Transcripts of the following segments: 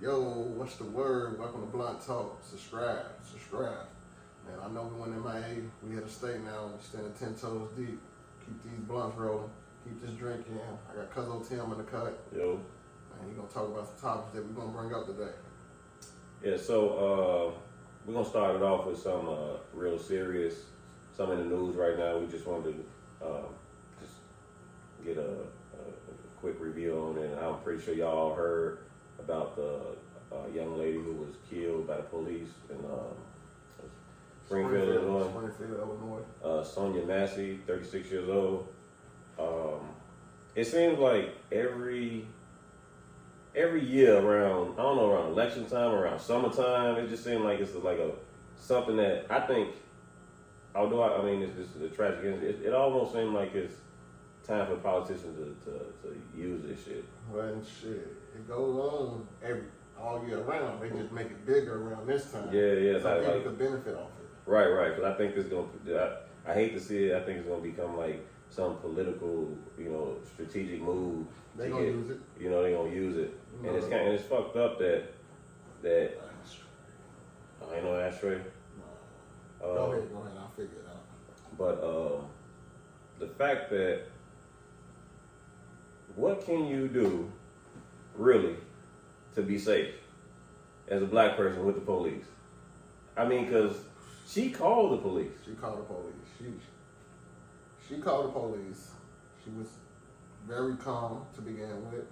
Yo, what's the word? Welcome to Blunt Talk. Subscribe. Man, I know we went MIA. We had to stay now. We're standing 10 toes deep. Keep these blunts rolling. Keep this drink in. I got Cuzzo Tim in the cut. Yo. And he's going to talk about some topics that we're going to bring up today. Yeah, so we're going to start it off with some real serious, some in the news right now. We just wanted to just get a quick review on it. And I'm pretty sure y'all heard about the young lady who was killed by the police in Springfield, Illinois. Sonya Massey, 36 years old. It seems like every year around, I don't know, around election time, around summertime, it just seems like it's like something that I think, although I mean it's a tragic incident, it almost seems like it's time for politicians to use this shit. Well, shit, it goes on all year round. They just make it bigger around this time. Yeah. So people could benefit off it. Right. Because I think it's gonna. I hate to see it. I think it's gonna become like some political, strategic move. They gonna use it. They gonna use it, and it's fucked up that. Ain't no ashtray. No. Go ahead. I'll figure it out. But the fact that, what can you do, really, to be safe as a black person with the police? I mean, because she called the police. She called the police. She called the police. She was very calm to begin with.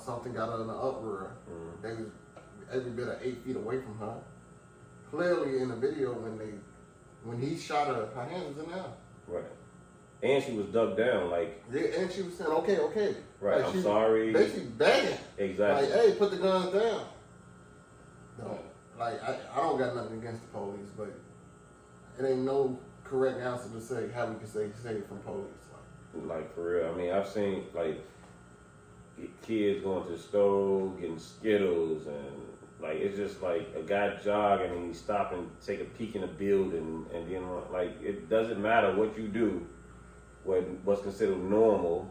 Something got her in an uproar. Mm-hmm. They was every bit of 8 feet away from her. Clearly in the video when he shot her hand was in there. Right. And she was ducked down, like. Yeah, and she was saying, okay. Right, like I'm sorry. Basically begging. Exactly. Like, hey, put the guns down. No, like, I don't got nothing against the police, but it ain't no correct answer to say how we can stay safe from police. Like, for real. I mean, I've seen, like, kids going to the store, getting Skittles, and, like, it's just like a guy jogging and he stop and take a peek in the building, and then, like, it doesn't matter what you do. What's considered normal,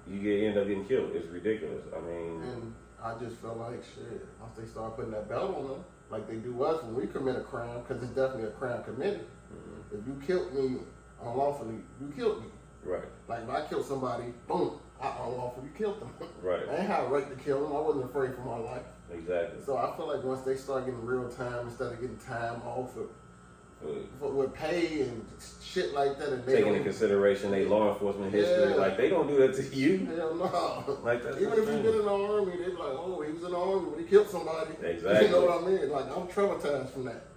you end up getting killed. It's ridiculous. I mean, and I just feel like shit. Once they start putting that belt on them, like they do us when we commit a crime, because it's definitely a crime committed. Mm-hmm. If you killed me unlawfully, you killed me. Right. Like if I killed somebody, boom, I unlawfully killed them. Right. I ain't had a right to kill them. I wasn't afraid for my life. Exactly. So I feel like once they start getting real time instead of getting time off with pay and shit like that, and taking into consideration their law enforcement history, like they don't do that to you. Hell no. Like that's even if you've been in the army, they be like, oh, he was in the army when he killed somebody. Exactly. You know what I mean? Like I'm traumatized from that.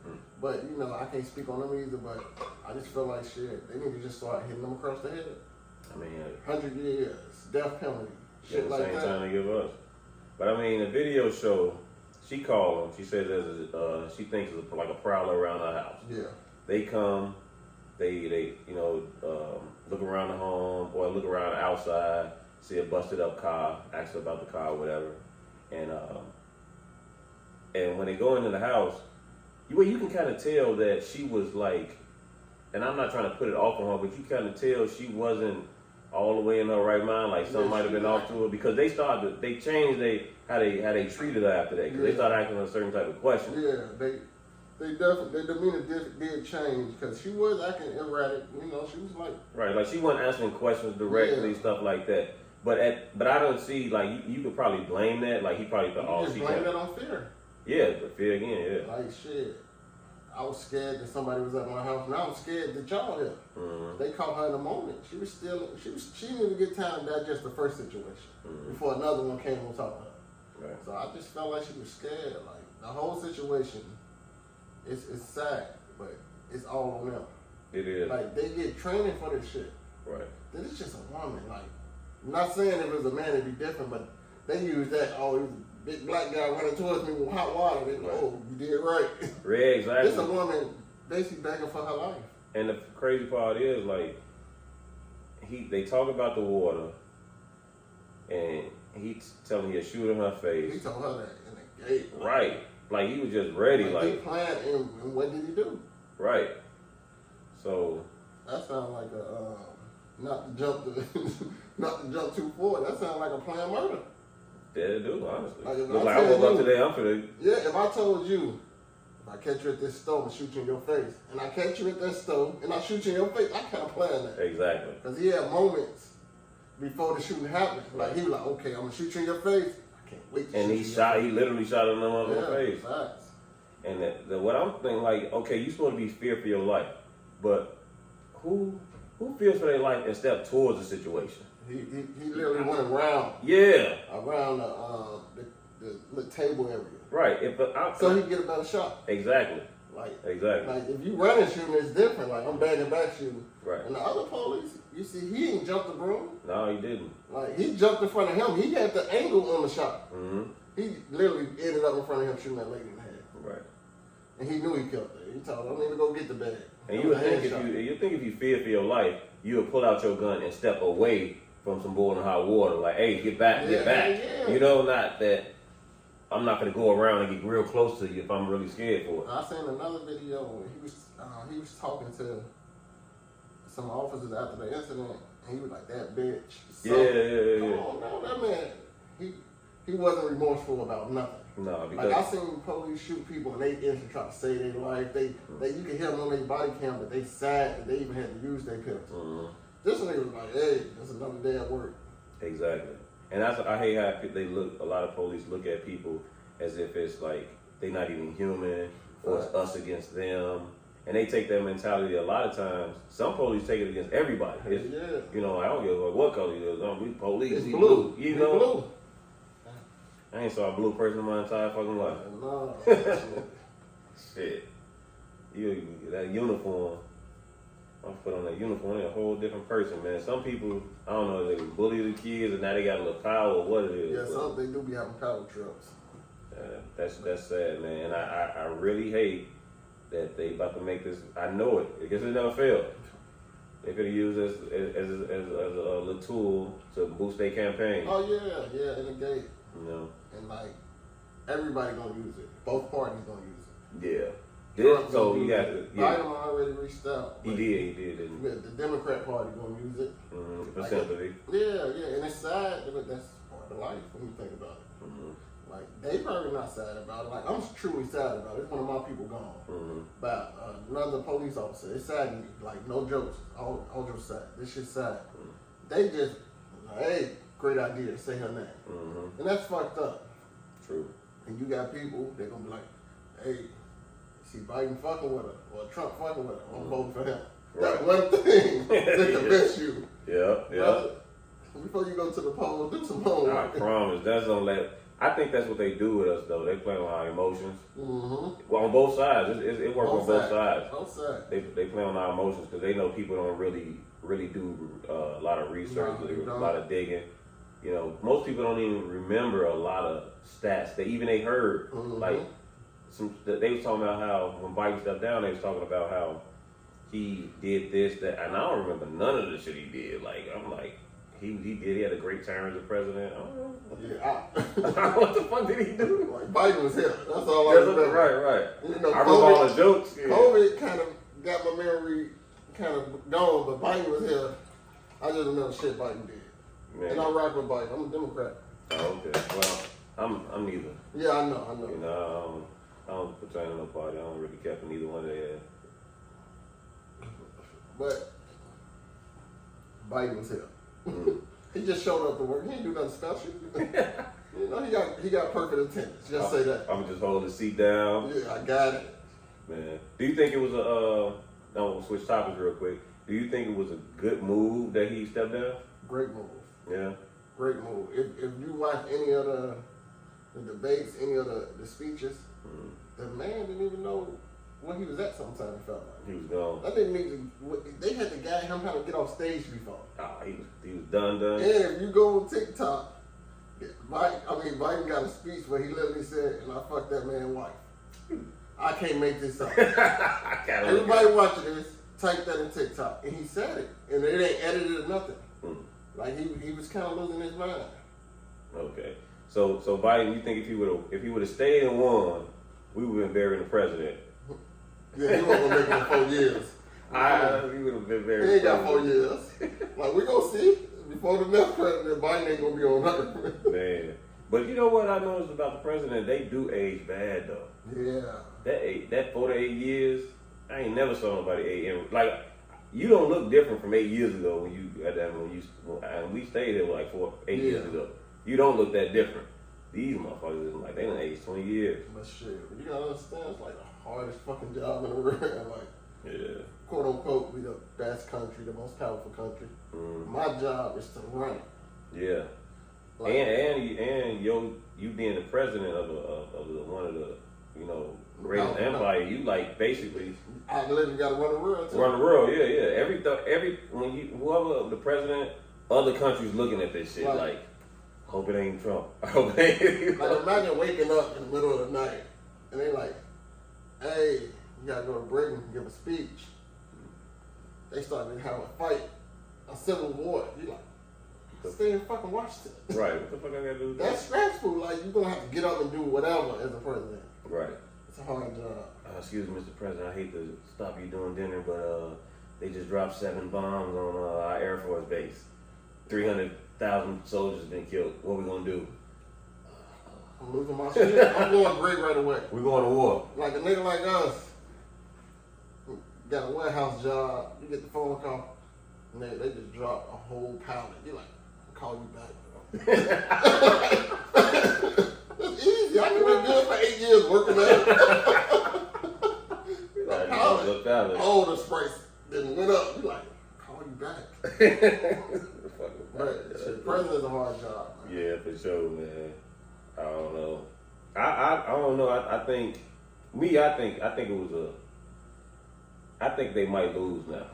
But I can't speak on them either. But I just feel like shit. They need to just start hitting them across the head. I mean, 100 years, death penalty, shit like that. Same time they give us. But I mean, the video show. She called him. She says she thinks it's like a prowler around her house. Yeah. They come, they look around the home or look around the outside, see a busted up car, ask her about the car or whatever, and when they go into the house, you can kind of tell that she was like, and I'm not trying to put it off on her, but you kind of tell she wasn't all the way in her right mind, like something might have been off to her, because they changed how they treated her after that, because they started asking her a certain type of question. Yeah, they definitely, their demeanor did change, because she was acting erratic, she was like. Right, like she wasn't answering questions directly, stuff like that. But I don't see, like, you could probably blame that, like he probably thought, she blame that on fear. Yeah, the fear again, yeah. Like shit. I was scared that somebody was at my house, and I was scared that y'all here. Mm-hmm. They caught her in a moment. She needed to get time to digest the first situation before another one came on top of her. Right. So I just felt like she was scared. Like the whole situation, it's sad, but it's all on them. It is. Like they get training for this shit. Right. Then it's just a woman. Like I'm not saying if it was a man it'd be different, but they use that. Oh, he was a big black guy running towards me with hot water. They go, oh, you did right. Yeah, exactly. It's a woman basically begging for her life. And the crazy part is, like, they talk about the water, and he's telling her to shoot in her face. He told her that in the gate. Right. Like, he was just ready. Like he planned, and what did he do? Right. So. That sounds like not to jump too forward. That sounds like a planned murder. Yeah, they do, honestly. Like, Look like I woke up today, I'm finna... Yeah, if I told you, if I catch you at this store and shoot you in your face, and I catch you at that store and I shoot you in your face, I kind of plan that. Exactly. Because he had moments before the shooting happened. Like, he was like, okay, I'm going to shoot you in your face. I can't wait to and shoot he you shot, he literally shot him in the face. Facts. And what I'm thinking, like, okay, you supposed to be feared for your life, but who fears for their life and step towards the situation? He literally went around. Yeah. Around the table area. Right. So he can get a better shot. Exactly. Like if you running shooting, it's different. Like I'm bagging back shooting. Right. And the other police, you see, he didn't jump the broom. No, he didn't. Like he jumped in front of him. He had the angle on the shot. Mm-hmm. He literally ended up in front of him shooting that lady in the head. Right. And he knew he killed her. He told him, "Don't even go get the bag." And you would think if you fear for your life, you would pull out your gun and step away from some boiling hot water. Like, hey, get back. Yeah. You know, not that I'm not gonna go around and get real close to you if I'm really scared for it. I seen another video where he was talking to some officers after the incident, and he was like, "That bitch." Yeah. Oh no, that man, he wasn't remorseful about nothing. No, because like I seen police shoot people and they instantly try to save their life. They you can hear them on their body cam, but they sad that they even had to use their pistols. Mm-hmm. This nigga was like, "Hey, that's another day at work." Exactly. And I hate how a lot of police look at people as if it's like they're not even human or it's us against them. And they take that mentality a lot of times. Some police take it against everybody. You know, I don't give a fuck what color he is. We police. It's He blue. You know? Blue. I ain't saw a blue person in my entire fucking life. No. Shit. That uniform. I put on that uniform, they're a whole different person, man. Some people, I don't know if they bully the kids and now they got a little power or what it is. Yeah, some they do be having power trips. That's sad, man. And I really hate that they about to make this. I know it because it never failed. They could have used this as a little tool to boost their campaign. Oh yeah, in the gate. You know, and like everybody gonna use it. Both parties gonna use it. Yeah. So you got to. Yeah. Biden already reached out. He did. Didn't he? The Democrat Party gonna use it. Mm-hmm. For sympathy. Yeah, and it's sad, but that's part of life when you think about it. Mm-hmm. Like they probably not sad about it. Like I'm truly sad about it. It's one of my people gone. Mm-hmm. About another police officer. It's sad to me. Like no jokes. All jokes sad. This shit's sad. Mm-hmm. They just, hey, great idea. Say her name. Mm-hmm. And that's fucked up. True. And you got people, they're gonna be like, hey, see Biden fucking with her, or Trump fucking with her, I'm voting for him. Right. That one thing that convince you. Yeah. Before you go to the polls, do some homework. I promise. I think that's what they do with us, though. They play on our emotions. Mm-hmm. Well, on both sides. It works on both sides. Both sides. They play on our emotions because they know people don't really do a lot of research, a lot of digging. You know, most people don't even remember a lot of stats that even they heard. Mm-hmm. Like, they was talking about how when Biden stepped down, they was talking about how he did this, that, and I don't remember none of the shit he did. Like, I'm like, he had a great term as a president. I don't know. What the fuck did he do? Like Biden was here. That's all I remember. Right. You know, I remember all the jokes. Yeah. COVID kind of got my memory kind of gone, but Biden was here. I just remember shit Biden did. Man. And I rock with Biden. I'm a Democrat. Oh, okay. Well, I'm neither. Yeah, I know. You know, I don't pertain to no party. I don't really care for neither one of them. But Biden was here. Mm-hmm. He just showed up to work. He didn't do nothing special. You know, he got perfect attendance. Just say that. I'm just holding the seat down. Yeah, I got it. Man, do you think it was no, we'll switch topics real quick. Do you think it was a good move that he stepped down? Great move. Yeah. Great move. If you watch any of the debates, any of the speeches, the man didn't even know where he was at sometimes, it felt like. He was gone. That didn't even, they had to guide him how to get off stage before. He was done. And if you go on TikTok, Biden got a speech where he literally said, and I fucked that man's wife. I can't make this up. Everybody watching this, type that in TikTok. And he said it. And it ain't edited or nothing. Like he was kind of losing his mind. Okay. So Biden, you think if he would have stayed and won, we would have been burying the president? Yeah, he wasn't gonna make it 4 years. He would have been buried. He ain't got 4 years. Like we gonna see before the next president, Biden ain't gonna be on nothing. Man, But you know what I noticed about the president? They do age bad though. Yeah. That 4 to 8 years, I ain't never saw nobody age. Like, you don't look different from 8 years ago when we stayed there like 8 years ago. You don't look that different. These motherfuckers, like, they done aged 20 years. But shit, you gotta understand, it's like the hardest fucking job in the world. Like, yeah, quote unquote, we the best country, the most powerful country. My job is to run it. Yeah. Like, and you being the president of one of the greatest empire, you like basically. I literally got to run the world. Too. Run the world, yeah. Whoever the president, other countries looking at this shit like, hope it ain't Trump. I hope it ain't. Like imagine waking up in the middle of the night and they like, hey, you gotta go to Britain and give a speech. They started having a fight, a civil war. You like. Stay and fucking watch it. Right. What the fuck I gotta do? That's stressful. Like, you're gonna have to get up and do whatever as a president. Right. It's a hard job. Excuse me, Mr. President, I hate to stop you doing dinner, but they just dropped 7 bombs on our Air Force base. 300,000 soldiers been killed. What we gonna do? I'm losing my shit. I'm going great right away. We going to war. Like a nigga like us, got a warehouse job, you get the phone call, and they just drop a whole pallet. You're like, call you back, bro. It's easy. I've been good for 8 years working there. Oh, the price didn't went up. You like, call you back. But president's a hard job. Man. Yeah, for sure, man. I don't know. I don't know. I think they might lose now.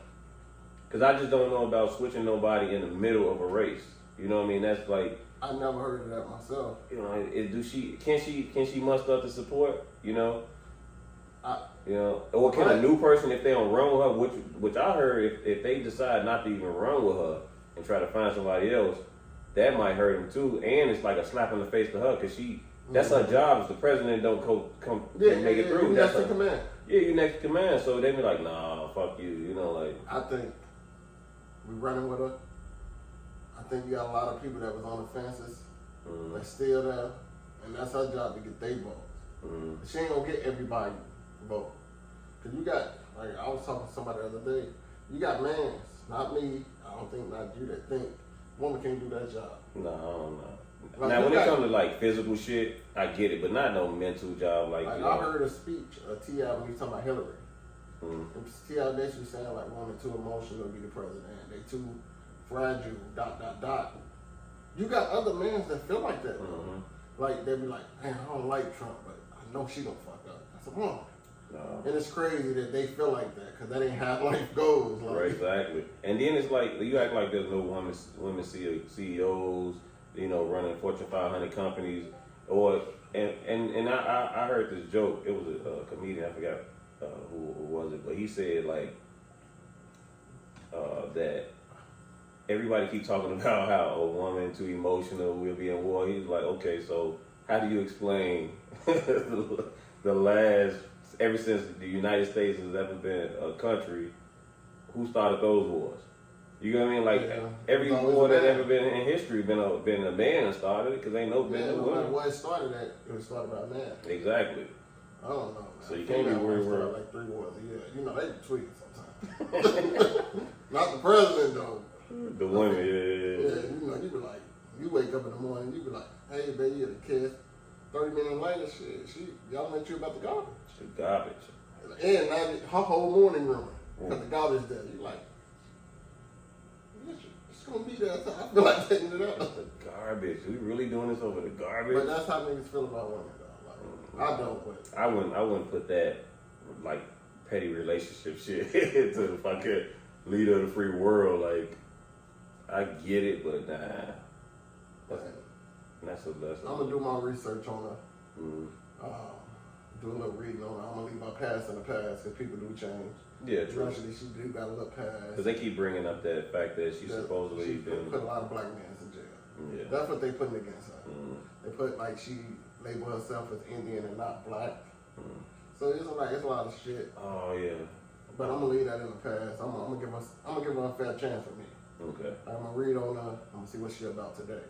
Cause I just don't know about switching nobody in the middle of a race. You know what I mean? That's like I never heard of that myself. You know, can she muster up the support? You know, or can a new person, if they don't run with her, which I heard, if they decide not to even run with her and try to find somebody else, that might hurt them too. And it's like a slap in the face to her because that's her job. If the president don't come make it through, you next in command. Yeah, you next in command. So they be like, nah, fuck you. You know, like I think we running with her. I think we got a lot of people that was on the fences that's still there, and that's her job to get their votes. She ain't gonna get everybody vote. Cause you got, like I was talking to somebody the other day, you got mans, not me, I don't think not you that think woman can't do that job. No, I don't know. Like now when it comes to like physical shit, I get it, but not no mental job like I heard a speech of T.I. when he was talking about Hillary. T.I. basically saying like woman too emotional to be the president. They too fragile, ... You got other men that feel like that. Like they be like, man, I don't like Trump, but I know she don't fuck up. I said, no. And it's crazy that they feel like that because that ain't how life goes. Like, right, exactly. And then it's like you act like there's no women CEOs, you know, running Fortune 500 companies, and I heard this joke. It was a comedian, I forgot who was it, but he said like that everybody keep talking about how a woman too emotional will be in war. He's like, okay, so how do you explain the last, ever since the United States has ever been a country, who started those wars? You know what I mean? Like every war that ever been in history been a man started it because ain't no been no women. What it started at, it was started by man. Exactly. I don't know. Man. So you can't be worried. Like 3 wars a year. You know they be tweaking sometimes. Not the president though. The women, yeah. You know, you be like, you wake up in the morning, you be like, hey baby, the kids. 30 minutes later, y'all met you about the garbage. The garbage. And her whole morning room, because the garbage there. You like, it's gonna be there. So I feel like taking it out. The garbage. We really doing this over the garbage? But that's how niggas feel about women, though. Like, I don't. But I wouldn't put that like petty relationship shit to the fucking leader of the free world. Like, I get it, but nah. That's a lesson. I'm gonna do my research on her. Do a little reading on her. I'm gonna leave my past in the past because people do change. Yeah, true. Eventually, she do got a little past. Because they keep bringing up that fact that she supposedly put a lot of black men in jail. Yeah. That's what they putting against her. They put like she labeled herself as Indian and not black. So it's a lot of shit. Oh yeah. But I'm gonna leave that in the past. I'm gonna give her a fair chance with me. Okay. I'm gonna read on her. I'm gonna see what she about today.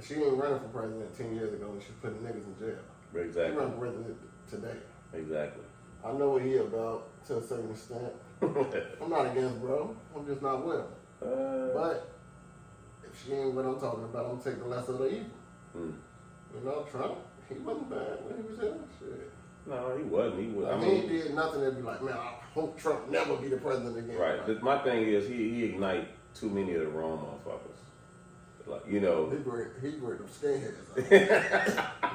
She ain't running for president 10 years ago when she put niggas in jail. Exactly. She running for president today. Exactly. I know what he about to a certain extent. I'm not against bro. I'm just not with him. But if she ain't what I'm talking about, I'm gonna take the less of the evil. You know, Trump, he wasn't bad when he was in shit. No, he wasn't. He was. I mean, he did nothing to be like, man, I hope Trump never be the president again. Right. But my thing is, he ignite too many of the wrong motherfuckers. Like, you know. He bring them skinheads out.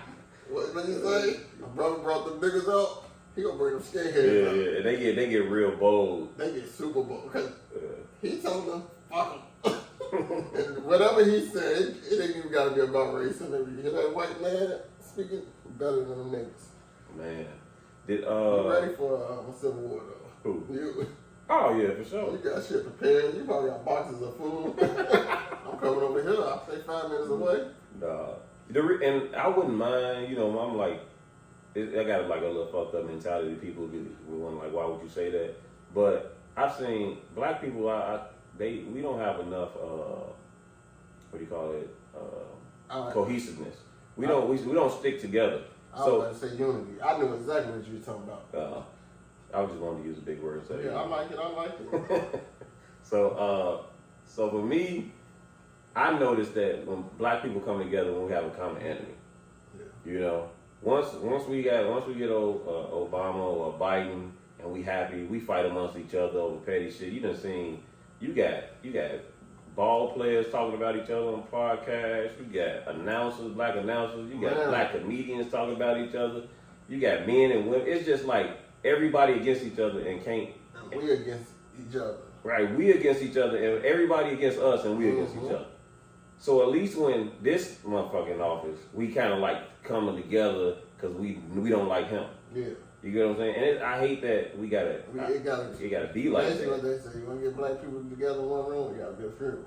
What did you say? My brother brought them niggas up. He gonna bring them skinheads out. Yeah. They get real bold. They get super bold because he told them, fuck them. And whatever he said, it ain't even got to be about race. And you hear that white man speaking better than them niggas. Man, you ready for a civil war though? Who? You? Oh yeah, for sure. You got shit prepared. You probably got boxes of food. I'm coming over here. I'll stay 5 minutes away. Nah, and I wouldn't mind. You know, I'm like, I got like a little fucked up mentality. People be wondering like, why would you say that? But I've seen black people. We don't have enough. What do you call it? Cohesiveness. We don't stick together. I was about to say unity. I knew exactly what you were talking about. I was just wanting to use a big word. So yeah, I like it. So for me, I noticed that when black people come together, when we have a common enemy, you know, once we get Obama or Biden and we happy, we fight amongst each other over petty shit. You done seen, you got ball players talking about each other on podcasts. You got announcers, black announcers. You got black comedians talking about each other. You got men and women. It's just like everybody against each other and can't. And we against each other. Right, we against each other and everybody against us and we against each other. So at least when this motherfucking office, we kind of like coming together because we don't like him. Yeah. You get what I'm saying? And I hate that it gotta be like that. That's what they say. You want to get black people together in one room, you gotta be a funeral.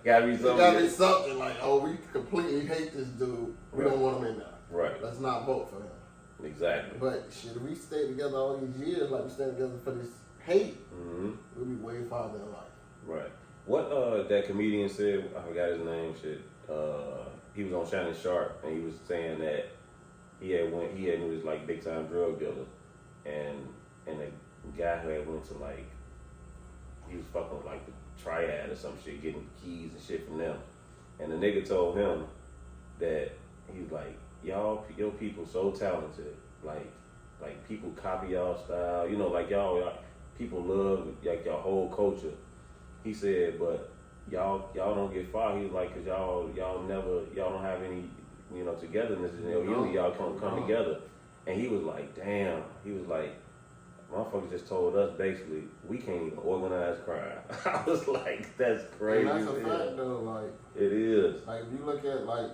Gotta be something. It gotta be something like, oh, we completely hate this dude. We don't want him in there. Right. Let's not vote for him. Exactly. But shit, if we stay together all these years, like we stay together for this hate, we'll be way farther in life. Right. What that comedian said, I forgot his name. Shit. He was on Shannon Sharp and he was saying that he was like big time drug dealer, and the guy who had went to like, he was fucking with like the Triad or some shit, getting keys and shit from them, and the nigga told him that he was like, your people so talented, like people copy y'all style, you know, like y'all people love like y'all whole culture. He said, but y'all don't get far. He was like, cause y'all don't have any, you know, togetherness and unity. Y'all come together. And he was like, damn. He was like, motherfuckers just told us basically we can't even organize crime. I was like, that's crazy. And that's a fact though. Like it is. Like if you look at like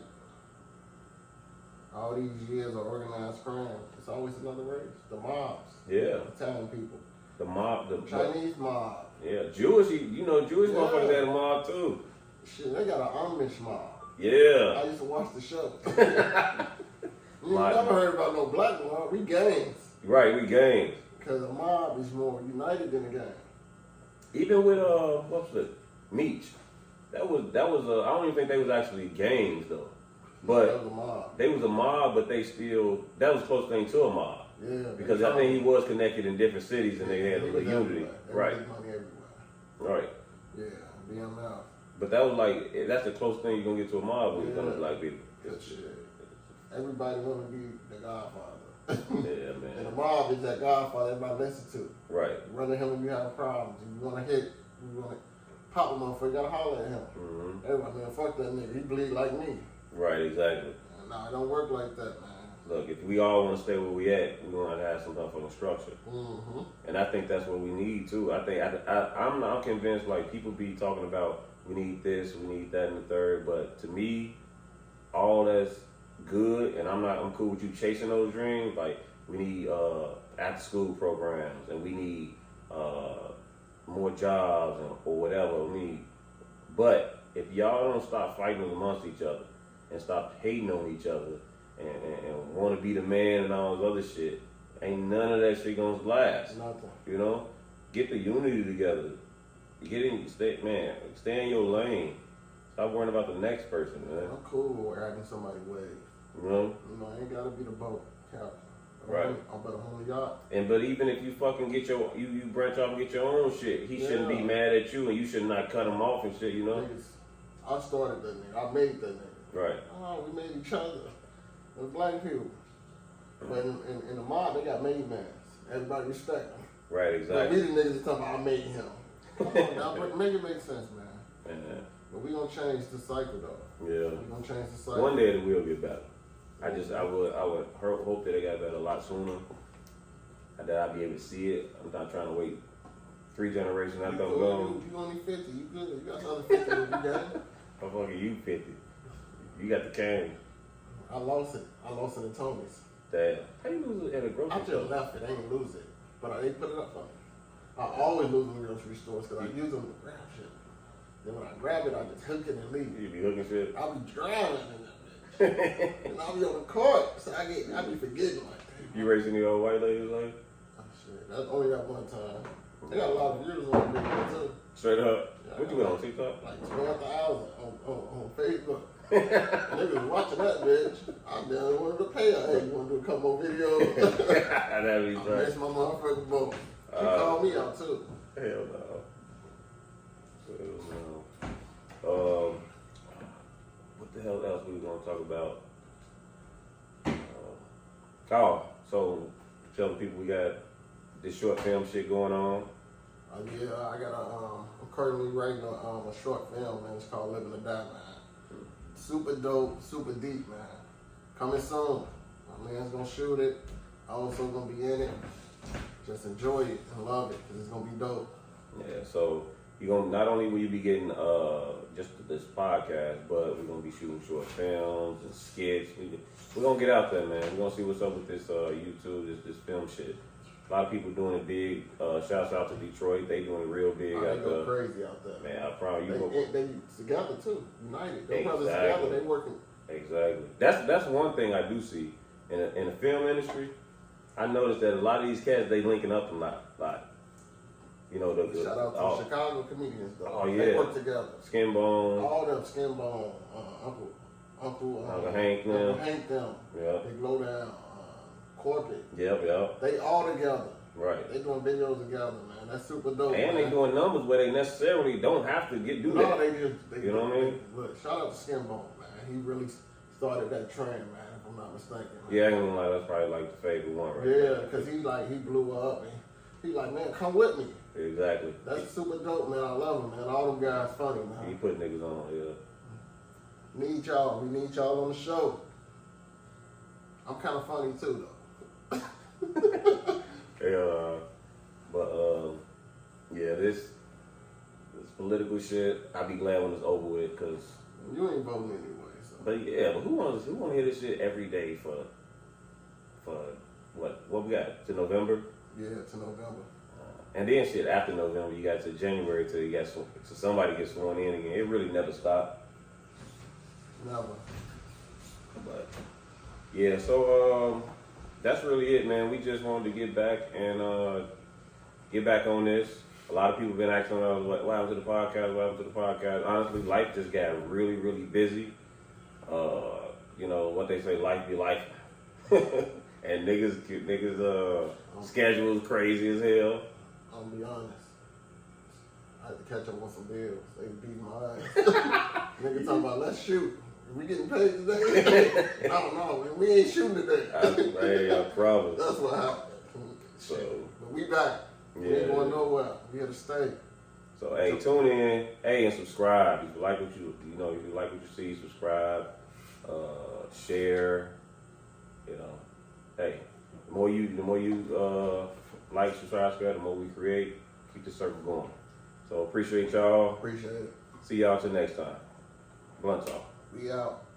all these years of organized crime, it's always another race. The mobs. Yeah. The Italian people. The mob. The Chinese mob. Yeah. Jewish. Jewish motherfuckers had a mob too. Shit, they got an Amish mob. Yeah. I used to watch the show. You never heard about no black mob. We gangs. Right, we gangs. Because a mob is more united than a gang. Even with what's it, Meech. That was I don't even think they was actually gangs though. But that was a mob. They was a mob, but they still, that was close thing to a mob. Yeah. Because I think he was connected in different cities and they had a little unity. Right. Money everywhere. Right. Yeah, BML. But that was like, that's the closest thing you're gonna get to a mob when you're gonna black people. Good shit. Everybody wanna be the Godfather. Yeah, man. And the mob is that Godfather everybody listens to. Right. You run to him when you have problems. If you wanna pop a motherfucker, you gotta holler at him. Mm-hmm. Everybody, man, fuck that nigga. He bleed like me. Right, exactly. Nah, it don't work like that, man. Look, if we all want to stay where we at, we're going to have some motherfucking structure. Mm-hmm. And I think that's what we need, too. I think, I'm convinced, like, people be talking about, we need this, we need that, and the third, but to me, all that's good, and I'm cool with you chasing those dreams. Like, we need after-school programs, and we need more jobs, or whatever we need. But if y'all don't stop fighting amongst each other, and stop hating on each other, and want to be the man and all this other shit, ain't none of that shit gonna last. Nothing. You know? Get the unity together. Stay in your lane. Stop worrying about the next person, man. I'm cool with riding somebody's wave. You know? You know, I ain't gotta be the boat captain. Right. I'm better on the yacht. But even if you fucking get you branch off and get your own shit, he shouldn't be mad at you, and you should not cut him off and shit. You know? Niggas, I started that nigga. I made that nigga. Right. Oh, we made each other. We're black people. But in the mob, they got made mans. Everybody respect them. Right. Exactly. But we the niggas talking about I made him. Come on now, but make it make sense, man. Yeah. But we gonna change the cycle though. Yeah. We gonna change the cycle. One day it will get better. I would hope that it got better a lot sooner. And that I'll be able to see it. I'm not trying to wait 3 generations after I'm gone. You only 50. You good? You got another 50 to be done. Motherfucker, you 50. You got the cane. I lost it. I lost it in Tony's. Damn. How you lose it at a grocery I store? just left it. I ain't lose it. But they put it up for me. I always lose in grocery stores because I use them to grab shit. Then when I grab it, I just hook it and leave. You be hooking shit? I'll be drowning in that bitch. And I'll be on the court. So I be forgetting like that. You racing the old white ladies like? Oh shit. That's only that one time. They got a lot of views on the video too. Straight up. Yeah, What you went on TikTok? Like 12,000 on Facebook. Niggas watching that bitch. I done wanted to pay her. Hey, you want to do a couple more videos? That'd be I right. missed my motherfucking boat. She called me out too. Hell no. What the hell else we was gonna talk about? So tell the people we got this short film shit going on. Yeah, I got I'm currently writing a short film, man. It's called Living to Die, man. Super dope, super deep, man. Coming soon. My man's gonna shoot it. I also gonna be in it. Just enjoy it and love it, cause it's gonna be dope. Yeah, so you gonna not only will you be getting just this podcast, but we're gonna be shooting short films and skits. We're gonna get out there, man. We're gonna see what's up with this YouTube, this film shit. A lot of people doing it big. Shouts out to Detroit. They doing it real big They out go there. crazy out there. Man, I promise you. They together too, united. They brothers Exactly. together. They working. Exactly. That's one thing I do see in the film industry. I noticed that a lot of these cats they linking up a lot. You know the Shout out to the Chicago comedians though. Oh yeah. They work together. Skin Bone. All them Skin Bone, Uncle Hank them. Hank them. Yeah. Big Low Down, Corbett. Yep. They all together. Right. They doing videos together, man. That's super dope. And man. they doing numbers where they necessarily don't have to do No, that. they You know what I mean? Look, shout out to Skin Bone, man. He really started that trend, man. If I'm not mistaken. Man. Yeah, I ain't gonna lie, that's probably like the favorite one right Yeah, there. because he blew up and he like, man, come with me. Exactly. That's super dope, man. I love him, man. All them guys funny, man. He put niggas on, yeah. Need y'all. We need y'all on the show. I'm kind of funny too, though. Yeah, this political shit, I'll be glad when it's over with, cause. You ain't voting anyway, so. But yeah, but who wanna hear this shit every day for what we got to November? Yeah, to November. And then shit after November, you got to January till you got so somebody gets sworn in again. It really never stopped. Never. But yeah, so that's really it, man. We just wanted to get back and get back on this. A lot of people been asking us what happened to the podcast, what happened to the podcast. Honestly, life just got really, really busy. You know what they say, life be life. And niggas schedule's crazy as hell. I'm gonna be honest. I had to catch up on some bills. They beat my ass. Nigga talking about let's shoot. We getting paid today? I don't know. We ain't shooting today. I promise. That's what happened. So, but we back. We ain't going nowhere. We here to stay. So hey, tune in, and subscribe. If you like what you know, if you like what you see, subscribe, share. You know, hey, the more you like, subscribe, the more we create. Keep the circle going. So appreciate y'all. Appreciate it. See y'all till next time. Blunt talk. We out.